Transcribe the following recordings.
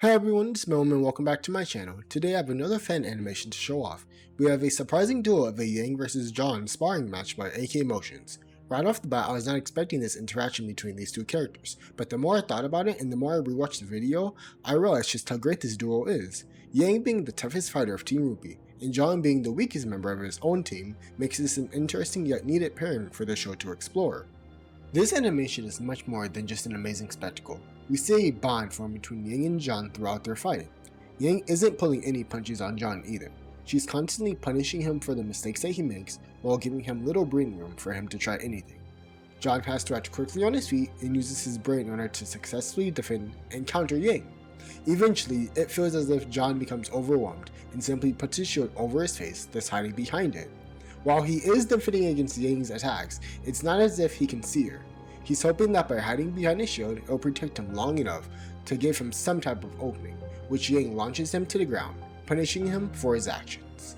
Hi everyone, it's Melman and welcome back to my channel. Today I have another fan animation to show off. We have a surprising duo of a Yang vs Jaune sparring match by AKMotions. Right off the bat, I was not expecting this interaction between these two characters, but the more I thought about it and the more I rewatched the video, I realized just how great this duo is. Yang being the toughest fighter of Team RWBY, and Jaune being the weakest member of his own team, makes this an interesting yet needed pairing for the show to explore. This animation is much more than just an amazing spectacle. We see a bond form between Yang and Jaune throughout their fighting. Yang isn't pulling any punches on Jaune either. She's constantly punishing him for the mistakes that he makes while giving him little breathing room for him to try anything. Jaune has to act quickly on his feet and uses his brain in order to successfully defend and counter Yang. Eventually, it feels as if Jaune becomes overwhelmed and simply puts his shield over his face, thus hiding behind it. While he is defending against Yang's attacks, it's not as if he can see her. He's hoping that by hiding behind his shield, it'll protect him long enough to give him some type of opening, which Yang launches him to the ground, punishing him for his actions.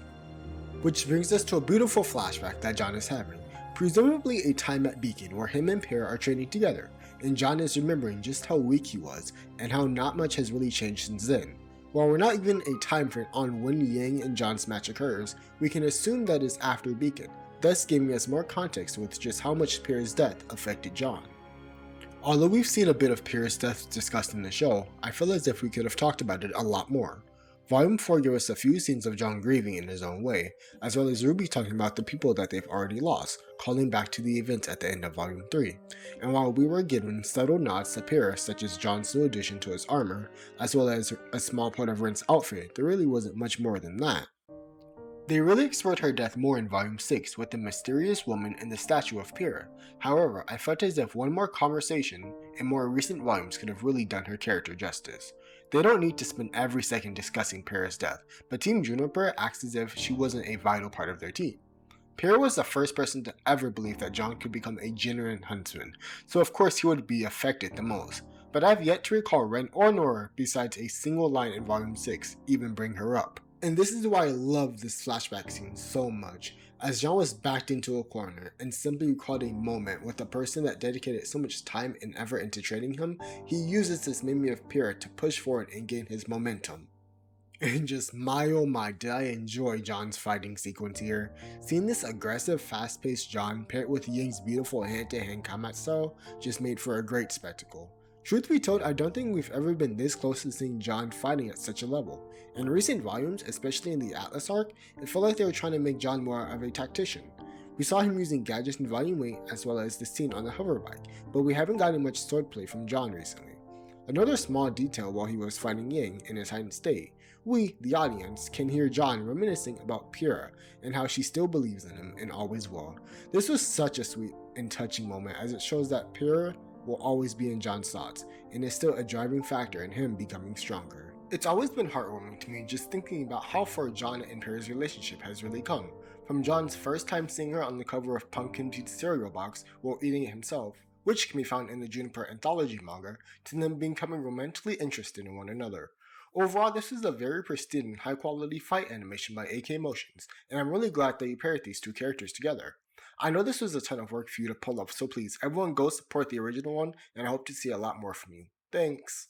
Which brings us to a beautiful flashback that Jaune is having, presumably a time at Beacon where him and Pierre are training together, and Jaune is remembering just how weak he was and how not much has really changed since then. While we're not given a time frame on when Yang and Jaune's match occurs, we can assume that it's after Beacon, thus giving us more context with just how much Pierre's death affected Jaune. Although we've seen a bit of Pierre's death discussed in the show, I feel as if we could have talked about it a lot more. Volume 4 gave us a few scenes of Jaune grieving in his own way, as well as RWBY talking about the people that they've already lost, calling back to the events at the end of Volume 3. And while we were given subtle nods to Pierre, such as Jaune's new addition to his armor, as well as a small part of Ren's outfit, there really wasn't much more than that. They really explored her death more in Volume 6 with the mysterious woman and the statue of Pierre. However, I felt as if one more conversation in more recent volumes could have really done her character justice. They don't need to spend every second discussing Pierre's death, but Team Juniper acts as if she wasn't a vital part of their team. Pierre was the first person to ever believe that Jaune could become a genuine huntsman, so of course he would be affected the most. But I've yet to recall Ren or Nora, besides a single line in Volume 6, even bring her up. And this is why I love this flashback scene so much, as Jaune was backed into a corner and simply recalled a moment with a person that dedicated so much time and effort into training him. He uses this memory of Pierre to push forward and gain his momentum. And just my oh my, did I enjoy Jaune's fighting sequence here. Seeing this aggressive, fast-paced Jaune paired with Yang's beautiful hand-to-hand combat style just made for a great spectacle. Truth be told, I don't think we've ever been this close to seeing Jaune fighting at such a level. In recent volumes, especially in the Atlas arc, it felt like they were trying to make Jaune more of a tactician. We saw him using gadgets in Volume 8 as well as the scene on the hover bike, but we haven't gotten much swordplay from Jaune recently. Another small detail while he was fighting Yang in his heightened state, we, the audience, can hear Jaune reminiscing about Pierre and how she still believes in him and always will. This was such a sweet and touching moment as it shows that Pierre will always be in Jaune's thoughts and is still a driving factor in him becoming stronger. It's always been heartwarming to me just thinking about how far Jaune and Pierre's relationship has really come. From Jaune's first time seeing her on the cover of Pumpkin Pete's cereal box while eating it himself, which can be found in the Juniper anthology manga, to them becoming romantically interested in one another. Overall, this is a very pristine and high quality fight animation by AKMotions, and I'm really glad that you paired these two characters together. I know this was a ton of work for you to pull off, so please everyone go support the original one, and I hope to see a lot more from you. Thanks!